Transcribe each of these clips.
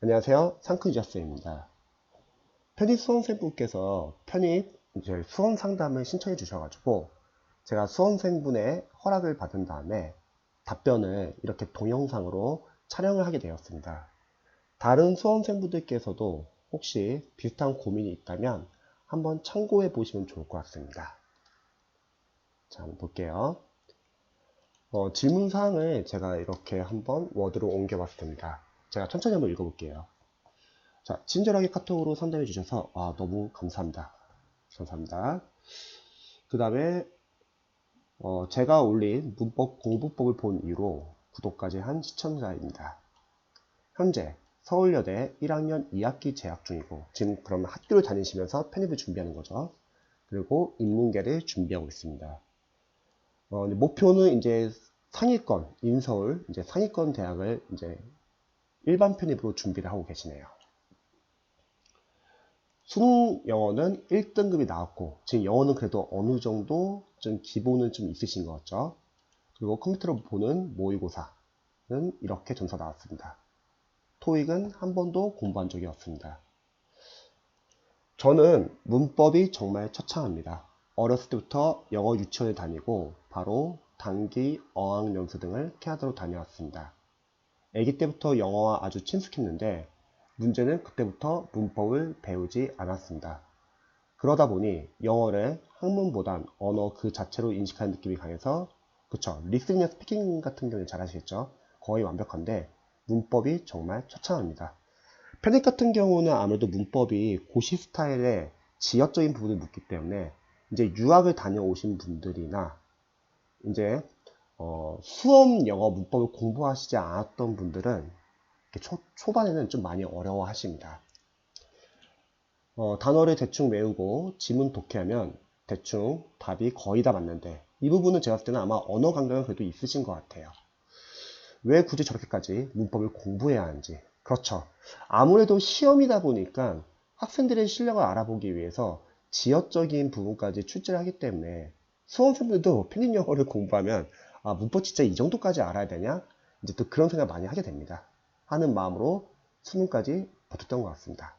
안녕하세요. 상크유저쌤입니다. 편입 수험생분께서 편입 이제 수험 상담을 신청해 주셔가지고 제가 수험생분의 허락을 받은 다음에 답변을 이렇게 동영상으로 촬영을 하게 되었습니다. 다른 수험생분들께서도 혹시 비슷한 고민이 있다면 한번 참고해 보시면 좋을 것 같습니다. 자, 한번 볼게요. 질문사항을 제가 이렇게 한번 워드로 옮겨봤습니다. 제가 천천히 한번 읽어볼게요. 자, 친절하게 카톡으로 상담해 주셔서 너무 감사합니다. 감사합니다. 그 다음에 제가 올린 문법 공부법을 본 이후로 구독까지 한 시청자입니다. 현재 서울여대 1학년 2학기 재학 중이고 지금 그러면 학교를 다니시면서 편입을 준비하는 거죠. 그리고 인문계를 준비하고 있습니다. 목표는 이제 상위권, 인서울 이제 상위권 대학을 이제 일반 편입으로 준비를 하고 계시네요. 수능 영어는 1등급이 나왔고 지금 영어는 그래도 어느 정도 좀 기본은 좀 있으신 것 같죠. 그리고 컴퓨터로 보는 모의고사는 이렇게 점수가 나왔습니다. 토익은 한 번도 공부한 적이 없습니다. 저는 문법이 정말 처참합니다. 어렸을 때부터 영어 유치원을 다니고 바로 단기 어학연수 등을 캐나다로 다녀왔습니다. 아기 때부터 영어와 아주 친숙했는데 문제는 그때부터 문법을 배우지 않았습니다. 그러다 보니 영어를 학문보단 언어 그 자체로 인식하는 느낌이 강해서 그쵸, 리스닝이나 스피킹 같은 경우는 잘 아시겠죠? 거의 완벽한데 문법이 정말 처참합니다. 편입 같은 경우는 아무래도 문법이 고시 스타일의 지역적인 부분을 묻기 때문에 이제 유학을 다녀오신 분들이나 이제 수험 영어 문법을 공부하시지 않았던 분들은 초반에는 좀 많이 어려워 하십니다. 단어를 대충 외우고 지문 독해하면 대충 답이 거의 다 맞는데 이 부분은 제가 봤을 때는 아마 언어 감각은 그래도 있으신 것 같아요. 왜 굳이 저렇게까지 문법을 공부해야 하는지. 그렇죠. 아무래도 시험이다 보니까 학생들의 실력을 알아보기 위해서 지역적인 부분까지 출제를 하기 때문에 수험생들도 편입 영어를 공부하면 문법 진짜 이 정도까지 알아야 되냐? 이제 또 그런 생각 많이 하게 됩니다. 하는 마음으로 수능까지 버텼던 것 같습니다.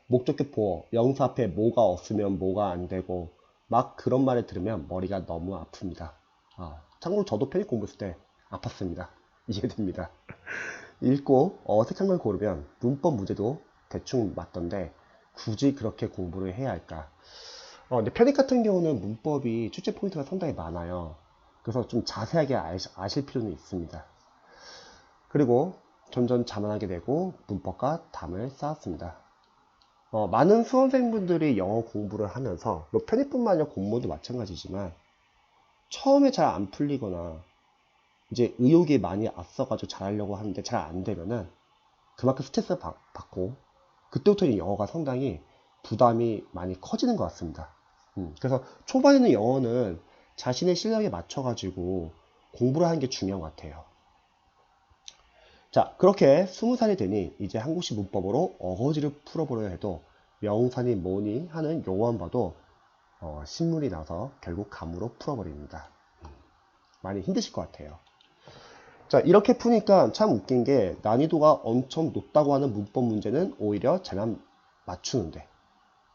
목적격 보어, 명사 앞에 뭐가 없으면 뭐가 안 되고 막 그런 말을 들으면 머리가 너무 아픕니다. 참고로 저도 편입 공부했을 때 아팠습니다. 이해됩니다. 읽고 어색한 걸 고르면 문법 문제도 대충 맞던데 굳이 그렇게 공부를 해야 할까? 근데 편입 같은 경우는 문법이 출제 포인트가 상당히 많아요. 그래서 좀 자세하게 아실 필요는 있습니다. 그리고 점점 자만하게 되고 문법과 담을 쌓았습니다. 많은 수험생분들이 영어 공부를 하면서 뭐 편입뿐만 아니라 공부도 마찬가지지만 처음에 잘 안 풀리거나 이제 의욕이 많이 앞서가지고 잘하려고 하는데 잘 안 되면은 그만큼 스트레스 받고 그때부터 영어가 상당히 부담이 많이 커지는 것 같습니다. 그래서 초반에는 영어는 자신의 실력에 맞춰가지고 공부를 하는 게 중요한 것 같아요. 자, 그렇게 20살이 되니 이제 한국식 문법으로 어거지를 풀어보려 해도 명사니 뭐니 하는 용어만 봐도 신물이 나서 결국 감으로 풀어버립니다. 많이 힘드실 것 같아요. 자, 이렇게 푸니까 참 웃긴 게 난이도가 엄청 높다고 하는 문법 문제는 오히려 잘만 맞추는데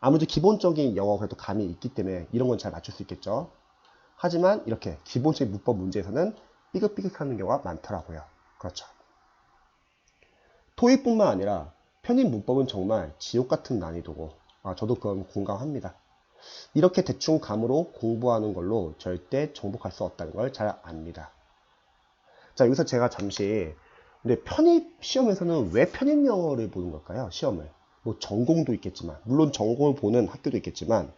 아무래도 기본적인 영어 그래도 감이 있기 때문에 이런 건 잘 맞출 수 있겠죠. 하지만 이렇게 기본적인 문법 문제에서는 삐걱삐걱하는 경우가 많더라고요. 그렇죠. 토익뿐만 아니라 편입 문법은 정말 지옥 같은 난이도고 저도 그건 공감합니다. 이렇게 대충 감으로 공부하는 걸로 절대 정복할 수 없다는 걸 잘 압니다. 자, 여기서 제가 잠시 근데 편입 시험에서는 왜 편입 영어를 보는 걸까요? 시험을. 뭐 전공도 있겠지만 물론 전공을 보는 학교도 있겠지만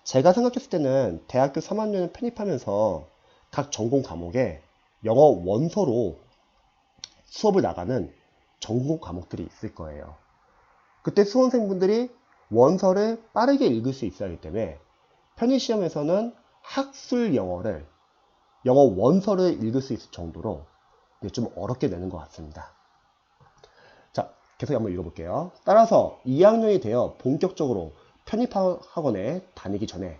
제가 생각했을 때는 대학교 3학년을 편입하면서 각 전공 과목에 영어 원서로 수업을 나가는 전공 과목들이 있을 거예요. 그때 수험생분들이 원서를 빠르게 읽을 수 있어야 하기 때문에 편입시험에서는 학술 영어를 영어 원서를 읽을 수 있을 정도로 좀 어렵게 내는 것 같습니다. 자, 계속 한번 읽어볼게요. 따라서 2학년이 되어 본격적으로 편입학원에 다니기 전에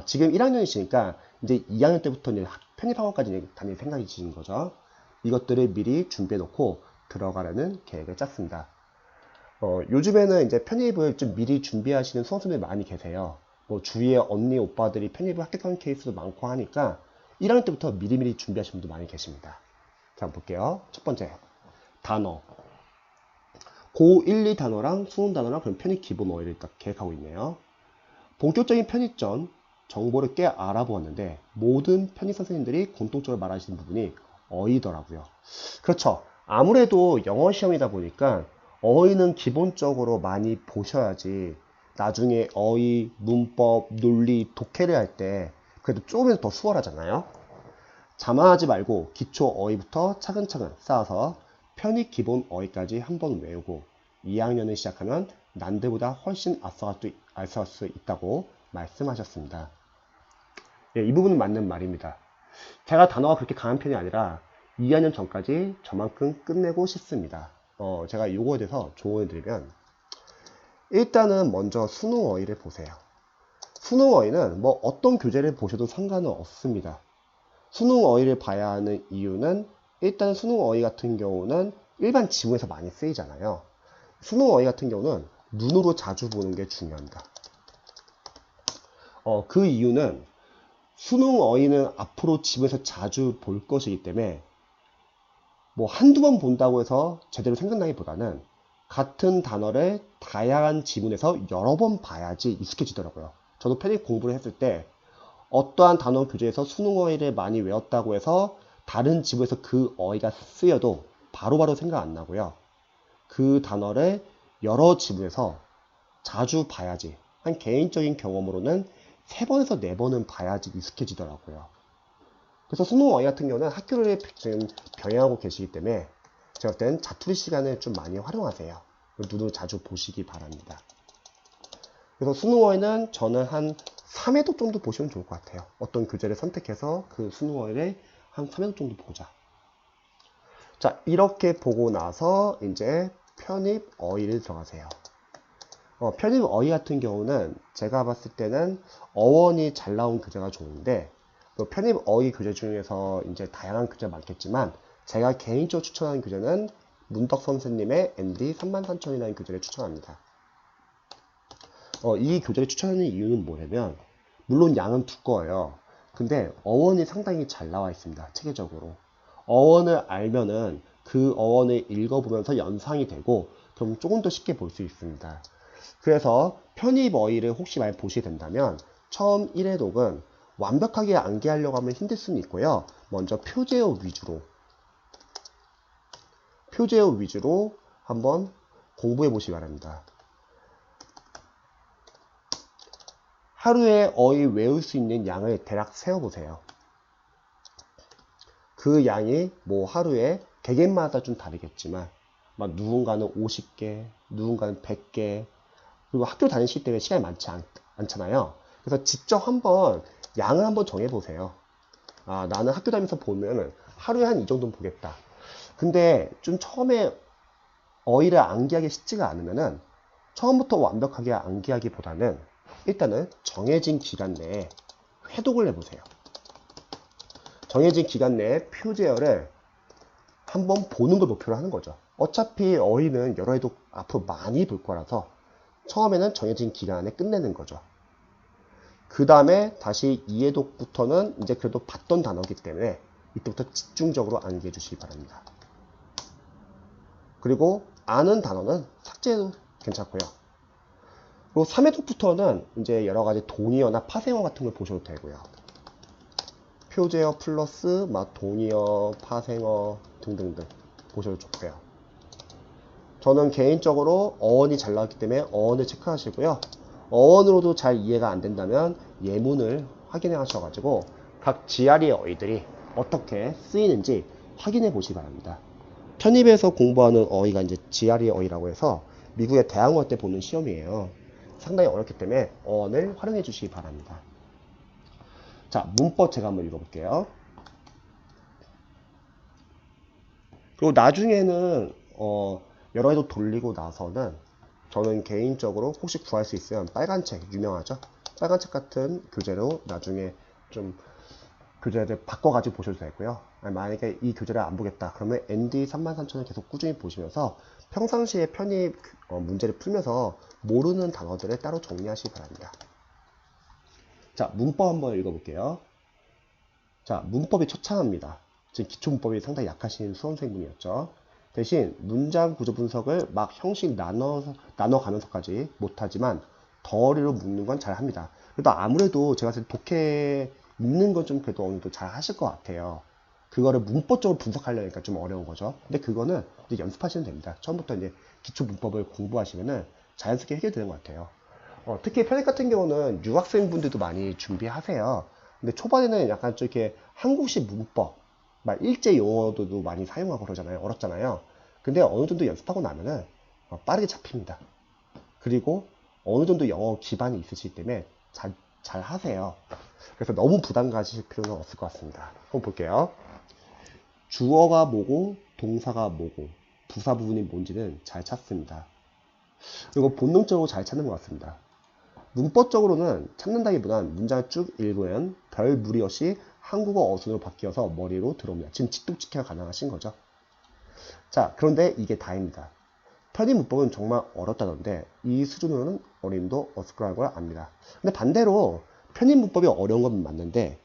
지금 1학년이시니까 이제 2학년 때부터 이제 편입학원까지 다닐 생각이신 거죠. 이것들을 미리 준비해 놓고 들어가려는 계획을 짰습니다. 요즘에는 이제 편입을 좀 미리 준비하시는 수험생들이 많이 계세요. 뭐 주위에 언니, 오빠들이 편입을 합격한 케이스도 많고 하니까 1학년 때부터 미리미리 준비하시는 분도 많이 계십니다. 자, 볼게요. 첫 번째, 단어. 고 1, 2 단어랑 수능 단어랑 그럼 편입 기본 어휘를 딱 계획하고 있네요. 본격적인 편입 전 정보를 꽤 알아보았는데 모든 편입 선생님들이 공통적으로 말하시는 부분이 어휘더라고요. 그렇죠. 아무래도 영어 시험이다 보니까 어휘는 기본적으로 많이 보셔야지 나중에 어휘, 문법, 논리, 독해를 할 때 그래도 조금이라도 더 수월하잖아요. 자만하지 말고 기초 어휘부터 차근차근 쌓아서 편입 기본 어휘까지 한번 외우고 2학년을 시작하면 난들보다 훨씬 앞서갈 수 있다고 말씀하셨습니다. 예, 이 부분은 맞는 말입니다. 제가 단어가 그렇게 강한 편이 아니라 2학년 전까지 저만큼 끝내고 싶습니다. 제가 이거에 대해서 조언을 드리면 일단은 먼저 수능 어휘를 보세요. 수능 어휘는 뭐 어떤 교재를 보셔도 상관은 없습니다. 수능 어휘를 봐야 하는 이유는 일단 수능 어휘 같은 경우는 일반 지문에서 많이 쓰이잖아요. 수능 어휘 같은 경우는 눈으로 자주 보는 게 중요합니다. 그 이유는 수능 어휘는 앞으로 지문에서 자주 볼 것이기 때문에 뭐 한두 번 본다고 해서 제대로 생각나기보다는 같은 단어를 다양한 지문에서 여러 번 봐야지 익숙해지더라고요. 저도 편입 공부를 했을 때 어떠한 단어 교재에서 수능 어휘를 많이 외웠다고 해서 다른 지문에서 그 어휘가 쓰여도 바로바로 생각 안 나고요. 그 단어를 여러 지문에서 자주 봐야지, 한 개인적인 경험으로는 3번에서 4번은 봐야지 익숙해지더라고요. 그래서 수능 어휘 같은 경우는 학교를 지금 병행하고 계시기 때문에 제가 볼 때는 자투리 시간을 좀 많이 활용하세요. 눈으로 자주 보시기 바랍니다. 그래서 수능 어휘는 저는 한 3회독 정도 보시면 좋을 것 같아요. 어떤 교재를 선택해서 그 수능 어휘를 한 3회독 정도 보자. 자, 이렇게 보고 나서 이제 편입 어휘를 들어가세요. 편입 어휘 같은 경우는 제가 봤을 때는 어원이 잘 나온 교재가 좋은데 편입 어휘 교재 중에서 이제 다양한 교재가 많겠지만 제가 개인적으로 추천하는 교재는 문덕 선생님의 ND 33,000이라는 교재를 추천합니다. 이 교재를 추천하는 이유는 뭐냐면 물론 양은 두꺼워요. 근데 어원이 상당히 잘 나와 있습니다. 체계적으로. 어원을 알면은 그 어원을 읽어보면서 연상이 되고 그럼 조금 더 쉽게 볼 수 있습니다. 그래서 편입 어휘를 혹시 많이 보시게 된다면 처음 1회독은 완벽하게 암기하려고 하면 힘들 수는 있고요. 먼저 표제어 위주로 한번 공부해 보시기 바랍니다. 하루에 어휘 외울 수 있는 양을 대략 세어보세요. 그 양이 뭐 하루에 개개인마다 좀 다르겠지만 막 누군가는 50개, 누군가는 100개, 그리고 학교 다니실 때는 시간이 많지 않잖아요. 그래서 직접 한번 양을 한번 정해보세요. 나는 학교 다니면서 보면 하루에 한 이 정도는 보겠다. 근데 좀 처음에 어휘를 암기하기 쉽지가 않으면은 처음부터 완벽하게 암기하기보다는 일단은 정해진 기간 내에 회독을 해보세요. 정해진 기간 내에 표제어를 한번 보는 걸 목표로 하는 거죠. 어차피 어휘는 여러 회독 앞으로 많이 볼 거라서 처음에는 정해진 기간 안에 끝내는 거죠. 그 다음에 다시 2회독부터는 이제 그래도 봤던 단어이기 때문에 이때부터 집중적으로 암기해 주시기 바랍니다. 그리고 아는 단어는 삭제해도 괜찮고요. 그리고 3회독부터는 이제 여러 가지 동의어나 파생어 같은 걸 보셔도 되고요. 표제어 플러스 동의어, 파생어 등등등 보셔도 좋고요. 저는 개인적으로 어원이 잘 나왔기 때문에 어원을 체크하시고요. 어원으로도 잘 이해가 안 된다면 예문을 확인해 하셔가지고 각 GRE 어휘들이 어떻게 쓰이는지 확인해 보시기 바랍니다. 편입에서 공부하는 어휘가 이제 GRE 어휘라고 해서 미국의 대학원 때 보는 시험이에요. 상당히 어렵기 때문에 어원을 활용해 주시기 바랍니다. 자, 문법 제가 한번 읽어볼게요. 그리고 나중에는 여러 해도 돌리고 나서는 저는 개인적으로 혹시 구할 수 있으면 빨간 책 유명하죠? 빨간 책 같은 교재로 나중에 좀 교재를 바꿔가지고 보셔도 되고요. 만약에 이 교재를 안 보겠다 그러면 ND 33,000을 계속 꾸준히 보시면서 평상시에 편입 문제를 풀면서 모르는 단어들을 따로 정리하시기 바랍니다. 자, 문법 한번 읽어볼게요. 자, 문법이 처참합니다. 지금 기초 문법이 상당히 약하신 수험생분이었죠. 대신 문장 구조 분석을 막 형식 나눠가면서까지 못하지만 덩어리로 묶는 건 잘합니다. 그래도 아무래도 제가 봤을 때 독해 읽는 건 좀 그래도 어느 정도 잘 하실 것 같아요. 그거를 문법적으로 분석하려니까 좀 어려운 거죠. 근데 그거는 이제 연습하시면 됩니다. 처음부터 이제 기초 문법을 공부하시면은 자연스럽게 해결되는 것 같아요. 특히 편입 같은 경우는 유학생분들도 많이 준비하세요. 근데 초반에는 약간 좀 이렇게 한국식 문법, 막 일제 용어도 많이 사용하고 그러잖아요. 어렵잖아요. 근데 어느 정도 연습하고 나면은 빠르게 잡힙니다. 그리고 어느 정도 영어 기반이 있으시기 때문에 잘 하세요. 그래서 너무 부담 가실 필요는 없을 것 같습니다. 한번 볼게요. 주어가 뭐고 동사가 뭐고 부사 부분이 뭔지는 잘 찾습니다. 그리고 본능적으로 잘 찾는 것 같습니다. 문법적으로는 찾는다기보단 문장을 쭉 읽으면 별 무리 없이 한국어 어순으로 바뀌어서 머리로 들어옵니다. 지금 직독직해가 가능하신 거죠. 자, 그런데 이게 다입니다. 편입 문법은 정말 어렵다던데 이 수준으로는 어림도 없을 거라는 걸 압니다. 근데 반대로 편입 문법이 어려운 건 맞는데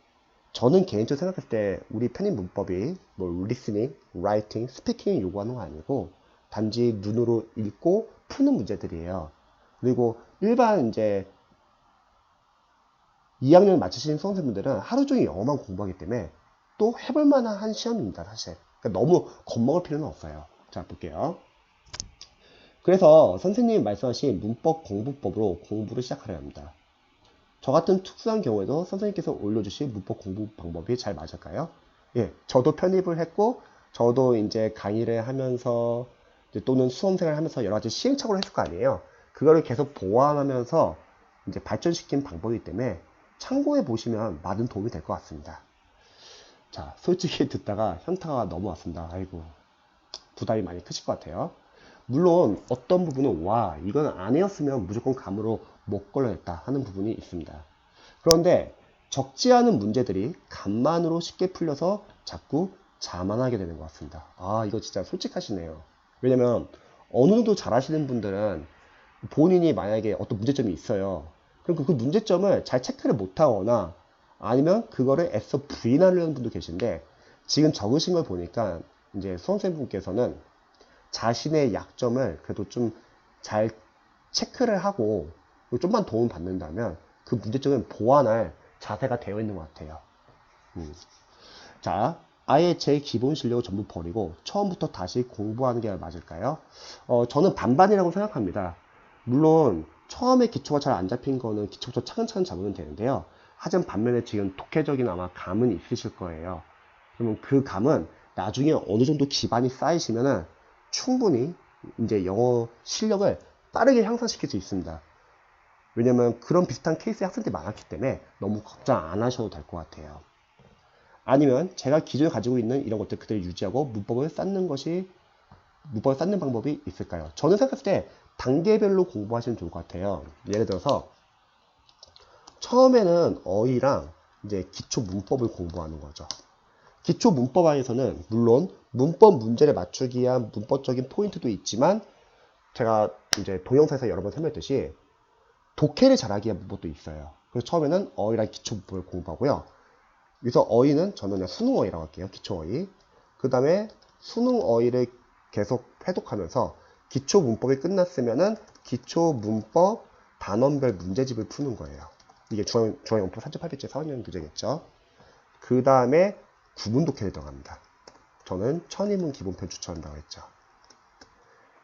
저는 개인적으로 생각했을 때 우리 편입 문법이 뭐 listening, writing, speaking을 요구하는 거 아니고 단지 눈으로 읽고 푸는 문제들이에요. 그리고 일반 이제 2학년 마치신 수험생분들은 하루 종일 영어만 공부하기 때문에 또 해볼 만한 시험입니다, 사실. 그러니까 너무 겁먹을 필요는 없어요. 자, 볼게요. 그래서 선생님이 말씀하신 문법 공부법으로 공부를 시작하려 합니다. 저 같은 특수한 경우에도 선생님께서 올려주신 문법 공부 방법이 잘 맞을까요? 예, 저도 편입을 했고, 저도 이제 강의를 하면서, 또는 수험생활을 하면서 여러 가지 시행착오를 했을 거 아니에요. 그거를 계속 보완하면서 이제 발전시킨 방법이기 때문에 참고해 보시면 많은 도움이 될 것 같습니다. 자, 솔직히 듣다가 현타가 넘어왔습니다. 아이고, 부담이 많이 크실 것 같아요. 물론 어떤 부분은 와, 이건 아니었으면 무조건 감으로 못 걸렸다 하는 부분이 있습니다. 그런데 적지 않은 문제들이 감만으로 쉽게 풀려서 자꾸 자만하게 되는 것 같습니다. 아, 이거 진짜 솔직하시네요. 왜냐면 어느 정도 잘하시는 분들은 본인이 만약에 어떤 문제점이 있어요. 그럼 그 문제점을 잘 체크를 못하거나 아니면 그거를 애써 부인하려는 분도 계신데 지금 적으신 걸 보니까 이제 수험생분께서는 자신의 약점을 그래도 좀 잘 체크를 하고 좀만 도움 받는다면 그 문제점은 보완할 자세가 되어 있는 것 같아요. 자, 아예 제 기본 실력을 전부 버리고 처음부터 다시 공부하는 게 맞을까요? 저는 반반이라고 생각합니다. 물론 처음에 기초가 잘 안 잡힌 거는 기초부터 차근차근 잡으면 되는데요. 하지만 반면에 지금 독해적인 아마 감은 있으실 거예요. 그러면 그 감은 나중에 어느 정도 기반이 쌓이시면은 충분히 이제 영어 실력을 빠르게 향상시킬 수 있습니다. 왜냐면 그런 비슷한 케이스의 학생들이 많았기 때문에 너무 걱정 안 하셔도 될 것 같아요. 아니면 제가 기존에 가지고 있는 이런 것들 그대로 유지하고 문법을 쌓는 방법이 있을까요? 저는 생각했을 때 단계별로 공부하시면 좋을 것 같아요. 예를 들어서 처음에는 어휘랑 이제 기초 문법을 공부하는 거죠. 기초 문법 안에서는 물론 문법 문제를 맞추기 위한 문법적인 포인트도 있지만 제가 이제 동영상에서 여러 번 설명했듯이 독해를 잘하기 위한 문법도 있어요. 그래서 처음에는 어휘랑 기초 문법을 공부하고요. 여기서 어휘는 저는 그냥 수능 어휘라고 할게요. 기초 어휘. 그 다음에 수능 어휘를 계속 회독하면서 기초 문법이 끝났으면은 기초 문법 단원별 문제집을 푸는 거예요. 이게 중앙영법 38페이지 4학년 교재겠죠. 그 다음에 구문 독해를 들어갑니다. 저는 천인문 기본편 추천한다고 했죠.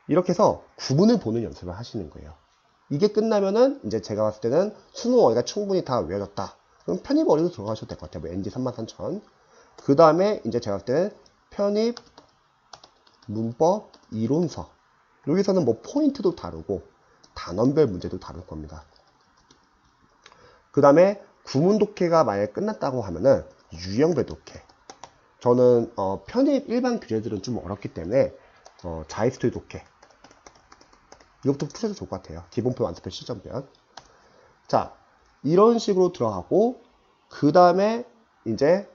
이렇게 해서 구문을 보는 연습을 하시는 거예요. 이게 끝나면은 이제 제가 봤을 때는 수능 어휘가 충분히 다 외워졌다. 그럼 편입 어휘도 들어가셔도 될 것 같아요. 뭐 NG 33,000. 그 다음에 이제 제가 봤을 때는 편입, 문법, 이론서. 여기서는 뭐 포인트도 다르고 단원별 문제도 다룰 겁니다. 그 다음에 구문 독해가 만약에 끝났다고 하면은 유형별 독해. 저는 편입 일반 교재들은 좀 어렵기 때문에 자이스토리 독해 이것부터 푸셔도 좋을 것 같아요. 기본표 완습표 시점편. 자, 이런 식으로 들어가고 그 다음에 이제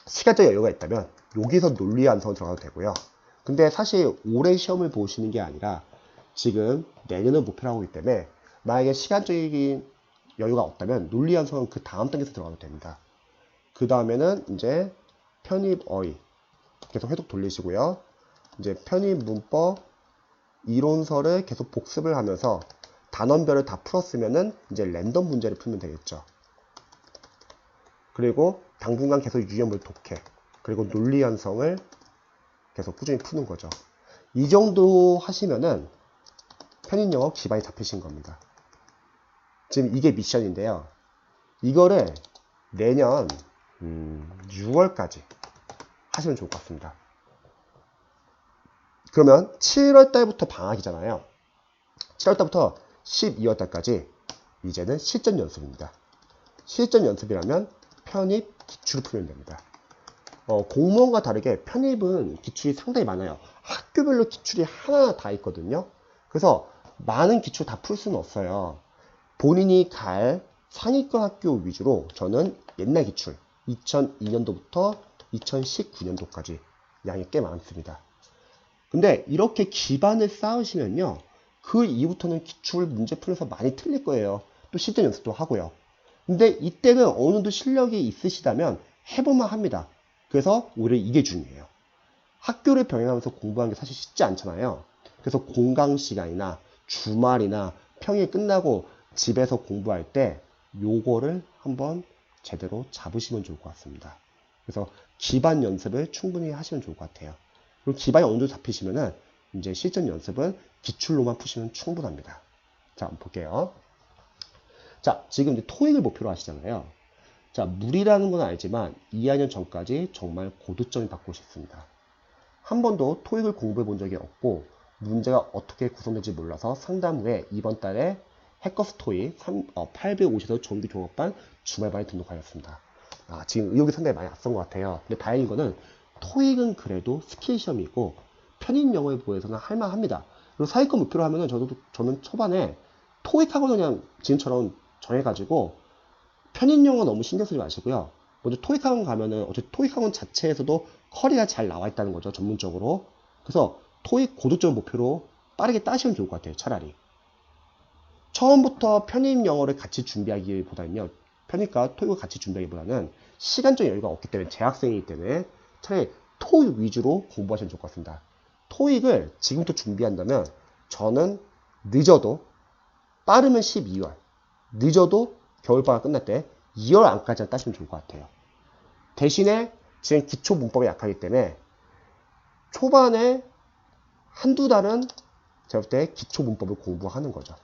시간적 여유가 있다면 여기서 논리 완성을 들어가도 되고요. 근데 사실 올해 시험을 보시는 게 아니라 지금 내년을 목표로 하고 있기 때문에 만약에 시간적인 여유가 없다면 논리 완성은 그 다음 단계에서 들어가도 됩니다. 그 다음에는 이제 편입 어휘 계속 해독 돌리시고요. 이제 편입 문법 이론서를 계속 복습을 하면서 단원별을 다 풀었으면은 이제 랜덤 문제를 풀면 되겠죠. 그리고 당분간 계속 유형물 독해, 그리고 논리 완성을 계속 꾸준히 푸는 거죠. 이 정도 하시면은 편입 영어 기반이 잡히신 겁니다. 지금 이게 미션인데요. 이거를 내년 6월까지 하시면 좋을 것 같습니다. 그러면 7월 달부터 방학이잖아요. 7월 달부터 12월 달까지 이제는 실전 연습입니다. 실전 연습이라면 편입 기출을 풀면 됩니다. 공무원과 다르게 편입은 기출이 상당히 많아요. 학교별로 기출이 하나 다 있거든요. 그래서 많은 기출 다 풀 수는 없어요. 본인이 갈 상위권 학교 위주로 저는 옛날 기출 2002년도부터 2019년도까지 양이 꽤 많습니다. 근데 이렇게 기반을 쌓으시면요, 그 이후부터는 기출 문제 풀면서 많이 틀릴 거예요. 또 실전 연습도 하고요. 근데 이때는 어느 정도 실력이 있으시다면 해볼만 합니다. 그래서 오히려 이게 중요해요. 학교를 병행하면서 공부하는 게 사실 쉽지 않잖아요. 그래서 공강 시간이나 주말이나 평일 끝나고 집에서 공부할 때 요거를 한번 제대로 잡으시면 좋을 것 같습니다. 그래서 기반 연습을 충분히 하시면 좋을 것 같아요. 그리고 기반이 어느 정도 잡히시면은 이제 실전 연습은 기출로만 푸시면 충분합니다. 자, 한번 볼게요. 자, 지금 이제 토익을 목표로 하시잖아요. 자, 물이라는 건 알지만 2학년 전까지 정말 고득점을 받고 싶습니다. 한 번도 토익을 공부해 본 적이 없고 문제가 어떻게 구성될지 몰라서 상담 후에 이번 달에 해커스 토익 850에서 정규 종합반 주말반에 등록하였습니다. 지금 의욕이 상당히 많이 앞선 것 같아요. 근데 다행인 거는 토익은 그래도 스킬 시험이고 편입 영어에 비해서는 할만합니다. 그리고 사회권 목표로 하면은 저는 초반에 토익 학원을 그냥 지금처럼 정해가지고 편입 영어 너무 신경 쓰지 마시고요. 먼저 토익 학원 가면은 어차피 토익 학원 자체에서도 커리가 잘 나와 있다는 거죠, 전문적으로. 그래서 토익 고득점 목표로 빠르게 따시면 좋을 것 같아요, 차라리. 처음부터 편입 영어를 같이 준비하기보다는요, 편입과 토익을 같이 준비하기보다는 시간적 여유가 없기 때문에, 재학생이기 때문에 차라리 토익 위주로 공부하시면 좋을 것 같습니다. 토익을 지금부터 준비한다면 저는 늦어도, 빠르면 12월, 늦어도 겨울방학 끝날 때 2월 안까지는 따시면 좋을 것 같아요. 대신에 지금 기초 문법이 약하기 때문에 초반에 한두 달은 제가 볼 때 기초 문법을 공부하는 거죠.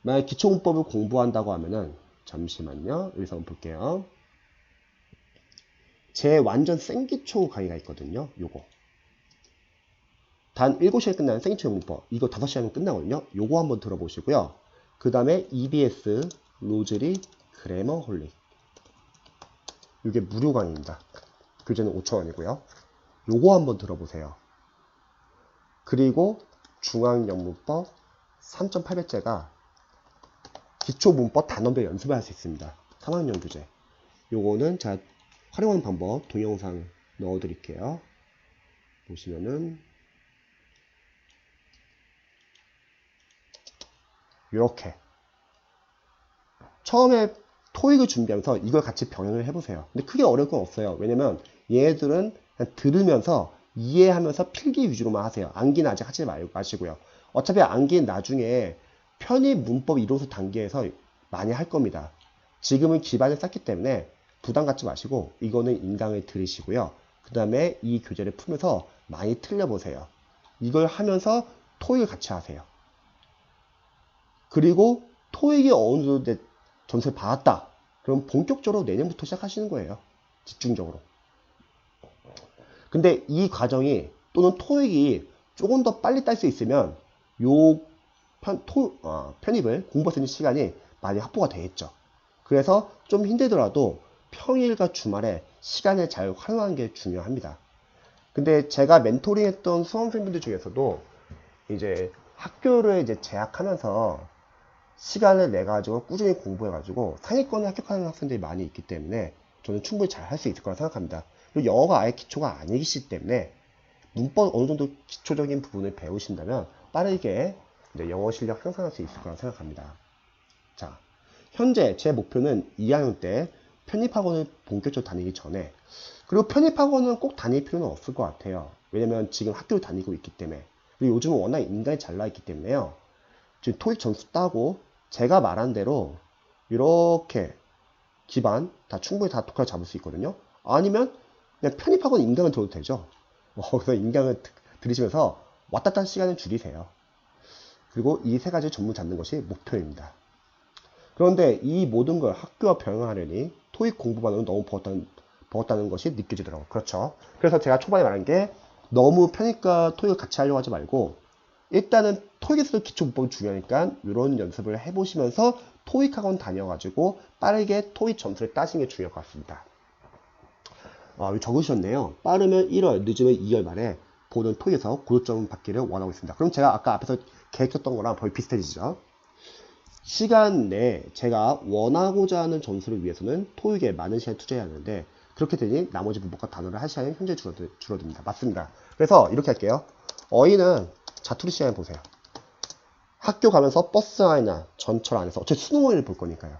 만약 기초 문법을 공부한다고 하면은, 잠시만요. 여기서 한번 볼게요. 제 완전 생기초 강의가 있거든요. 요거. 단 7시에 끝나는 생기초 문법. 이거 5시간이면 끝나거든요. 요거 한번 들어보시고요. 그 다음에 EBS, 로즈리, 그래머 홀릭. 이게 무료 강의입니다. 교재는 5,000원이고요. 요거 한번 들어보세요. 그리고 중앙영문법 3.8배째가 기초문법 단원별 연습을 할 수 있습니다. 3학년 교재. 요거는 제가 활용하는 방법 동영상 넣어드릴게요. 보시면은 이렇게 처음에 토익을 준비하면서 이걸 같이 병행을 해보세요. 근데 크게 어려울 건 없어요. 왜냐면 얘들은 그냥 들으면서 이해하면서 필기 위주로만 하세요. 암기는 아직 하지 마시고요. 어차피 암기는 나중에 편입 문법 이론서 단계에서 많이 할 겁니다. 지금은 기반을 쌓기 때문에 부담 갖지 마시고 이거는 인강을 들으시고요. 그 다음에 이 교재를 풀면서 많이 틀려보세요. 이걸 하면서 토익을 같이 하세요. 그리고 토익이 어느 정도 점수를 받았다. 그럼 본격적으로 내년부터 시작하시는 거예요. 집중적으로. 근데 이 과정이 또는 토익이 조금 더 빨리 딸 수 있으면 요 편입을 공부할 수 있는 시간이 많이 확보가 되겠죠. 그래서 좀 힘들더라도 평일과 주말에 시간을 잘 활용하는 게 중요합니다. 근데 제가 멘토링 했던 수험생분들 중에서도 이제 학교를 이제 재학하면서 시간을 내 가지고 꾸준히 공부해 가지고 상위권에 합격하는 학생들이 많이 있기 때문에 저는 충분히 잘 할 수 있을 거라 생각합니다. 그리고 영어가 아예 기초가 아니시기 때문에 문법 어느 정도 기초적인 부분을 배우신다면 빠르게 이제 영어 실력 향상할 수 있을 거라 생각합니다. 자, 현재 제 목표는 2학년 때 편입학원을 본격적으로 다니기 전에, 그리고 편입학원은 꼭 다닐 필요는 없을 것 같아요. 왜냐면 지금 학교를 다니고 있기 때문에, 그리고 요즘은 워낙 인간이 잘 나와 있기 때문에요. 지금 토익 점수 따고 제가 말한 대로 이렇게 기반 다 충분히 다 독학을 잡을 수 있거든요. 아니면 그냥 편입학원 인강을 들어도 되죠. 그래서 인강을 들으시면서 왔다 갔다 시간을 줄이세요. 그리고 이 세 가지를 전부 잡는 것이 목표입니다. 그런데 이 모든 걸 학교와 병행하려니 토익 공부만으로 너무 버겁다는 것이 느껴지더라고요. 그렇죠. 그래서 제가 초반에 말한 게 너무 편입과 토익을 같이 하려고 하지 말고 일단은 토익에서도 기초 문법이 중요하니까 이런 연습을 해보시면서 토익 학원 다녀가지고 빠르게 토익 점수를 따시는 게 중요할 것 같습니다. 여기 적으셨네요. 빠르면 1월, 늦으면 2월 말에 보는 토익에서 고득점 받기를 원하고 있습니다. 그럼 제가 아까 앞에서 계획했던 거랑 거의 비슷해지죠. 시간 내에 제가 원하고자 하는 점수를 위해서는 토익에 많은 시간을 투자해야 하는데, 그렇게 되니 나머지 문법과 단어를 할 시간이 현재 줄어듭니다. 맞습니다. 그래서 이렇게 할게요. 어휘는 자투리 시간을 보세요. 학교 가면서 버스 안이나 전철 안에서 어차피 수능 어휘를 볼 거니까요.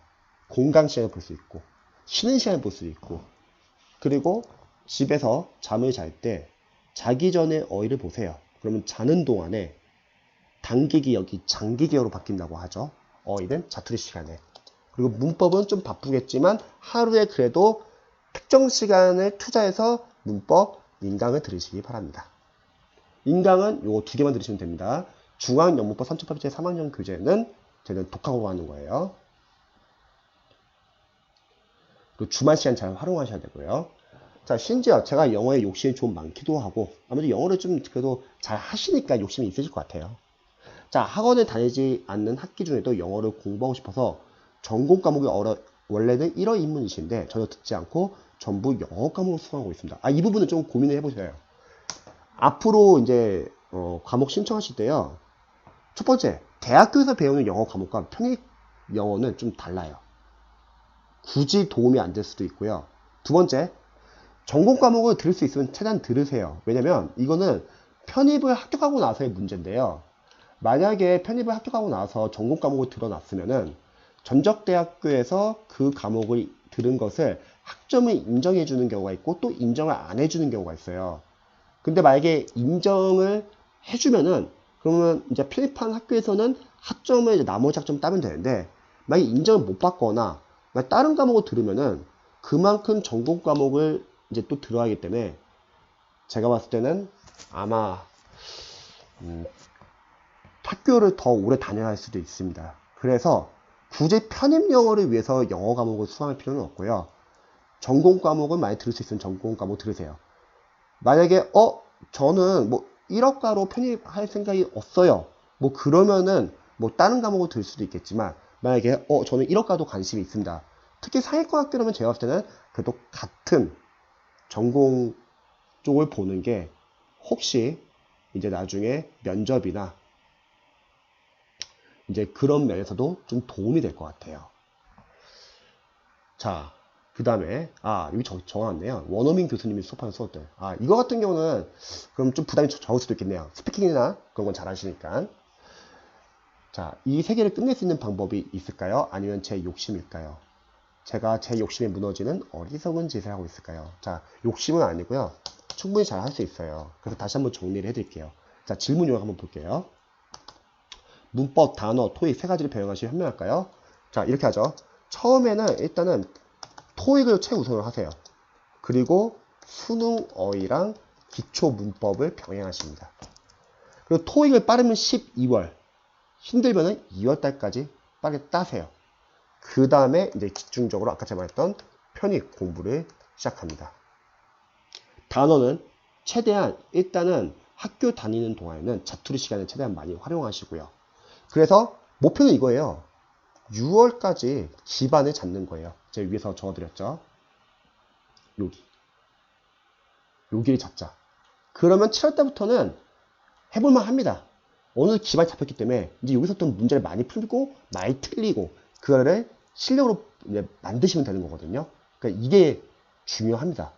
공강 시간을 볼 수 있고, 쉬는 시간을 볼 수 있고, 그리고 집에서 잠을 잘 때 자기 전에 어휘를 보세요. 그러면 자는 동안에 단기기억이 장기기억으로 바뀐다고 하죠. 어휘는 자투리 시간에. 그리고 문법은 좀 바쁘겠지만 하루에 그래도 특정 시간을 투자해서 문법, 인강을 들으시기 바랍니다. 인강은 요거 두 개만 들으시면 됩니다. 중앙영문법 3.8제 3학년 교재는 저는 독학으로 하는 거예요. 그리고 주말 시간 잘 활용하셔야 되고요. 자, 심지어 제가 영어에 욕심이 좀 많기도 하고, 아무래도 영어를 좀 그래도 잘 하시니까 욕심이 있으실 것 같아요. 자, 학원을 다니지 않는 학기 중에도 영어를 공부하고 싶어서 전공 과목이 원래는 1월 입문이신데 전혀 듣지 않고 전부 영어 과목을 수강하고 있습니다. 이 부분은 좀 고민을 해보셔요. 앞으로 이제 과목 신청하실 때요. 첫 번째, 대학교에서 배우는 영어 과목과 편입 영어는 좀 달라요. 굳이 도움이 안 될 수도 있고요. 두 번째, 전공 과목을 들을 수 있으면 최대한 들으세요. 왜냐면 이거는 편입을 합격하고 나서의 문제인데요. 만약에 편입을 합격하고 나서 전공 과목을 들어놨으면은 전적대학교에서 그 과목을 들은 것을 학점을 인정해 주는 경우가 있고 또 인정을 안 해주는 경우가 있어요. 근데 만약에 인정을 해주면은 그러면 이제 편입한 학교에서는 학점을 이제 나머지 학점 따면 되는데, 만약에 인정을 못 받거나 다른 과목을 들으면은 그만큼 전공 과목을 이제 또 들어야 하기 때문에 제가 봤을 때는 아마 학교를 더 오래 다녀야 할 수도 있습니다. 그래서 굳이 편입 영어를 위해서 영어 과목을 수강할 필요는 없고요. 전공 과목은 많이 들을 수 있으면 전공 과목 들으세요. 만약에 저는 뭐 1학과로 편입할 생각이 없어요. 뭐 그러면은 뭐 다른 과목을 들을 수도 있겠지만, 만약에 저는 1학과도 관심이 있습니다. 특히 상위권 학교라면 제가 봤을 때는 그래도 같은 전공 쪽을 보는 게 혹시 이제 나중에 면접이나 이제 그런 면에서도 좀 도움이 될 것 같아요. 자, 그 다음에 여기 적어놨네요. 원어민 교수님이 수업하는 수업들. 이거 같은 경우는 그럼 좀 부담이 적을 수도 있겠네요. 스피킹이나 그런 건 잘 하시니까. 자, 이 세 개를 끝낼 수 있는 방법이 있을까요? 아니면 제 욕심일까요? 제가 제 욕심에 무너지는 어리석은 짓을 하고 있을까요? 자, 욕심은 아니고요. 충분히 잘 할 수 있어요. 그래서 다시 한번 정리를 해드릴게요. 자, 질문 요약 한번 볼게요. 문법, 단어, 토익 세 가지를 병행하시면 현명할까요? 자, 이렇게 하죠. 처음에는 일단은 토익을 최우선으로 하세요. 그리고 수능 어휘랑 기초 문법을 병행하십니다. 그리고 토익을 빠르면 12월, 힘들면은 2월 달까지 빠르게 따세요. 그 다음에 이제 집중적으로 아까 제가 말했던 편입 공부를 시작합니다. 단어는 최대한 일단은 학교 다니는 동안에는 자투리 시간을 최대한 많이 활용하시고요. 그래서 목표는 이거예요. 6월까지 기반을 잡는 거예요. 제가 위에서 적어드렸죠. 여기를 잡자. 그러면 7월 때부터는 해볼만 합니다. 어느 정도 기반이 잡혔기 때문에 이제 여기서부터 문제를 많이 풀고 많이 틀리고 그거를 실력으로 이제 만드시면 되는 거거든요. 그러니까 이게 중요합니다.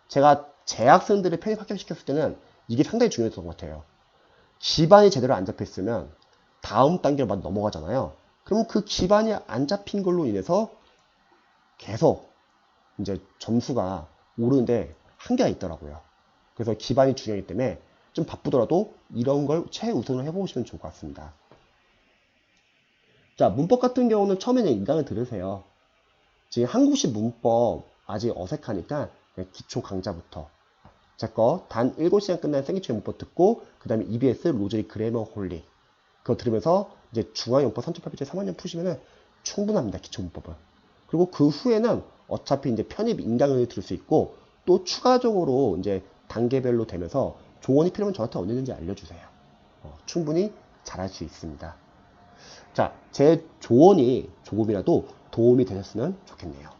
제가 재학생들을 편입 합격시켰을 때는 이게 상당히 중요했던 것 같아요. 기반이 제대로 안 잡혀 있으면 다음 단계로 막 넘어가잖아요. 그럼 그 기반이 안 잡힌 걸로 인해서 계속 이제 점수가 오르는데 한계가 있더라고요. 그래서 기반이 중요하기 때문에 좀 바쁘더라도 이런 걸 최우선으로 해보시면 좋을 것 같습니다. 자, 문법 같은 경우는 처음에는 인강을 들으세요. 지금 한국식 문법 아직 어색하니까 그냥 기초 강좌부터 제 거 단 7시간 끝난 생기초 문법 듣고 그 다음에 EBS 로즈리 그래머 홀리 그거 들으면서 이제 중앙용법 3.8페이지 3학년 푸시면은 충분합니다. 기초 문법은. 그리고 그 후에는 어차피 이제 편입 인강을 들을 수 있고 또 추가적으로 이제 단계별로 되면서 조언이 필요하면 저한테 언제든지 알려주세요. 충분히 잘할 수 있습니다. 자, 제 조언이 조금이라도 도움이 되셨으면 좋겠네요.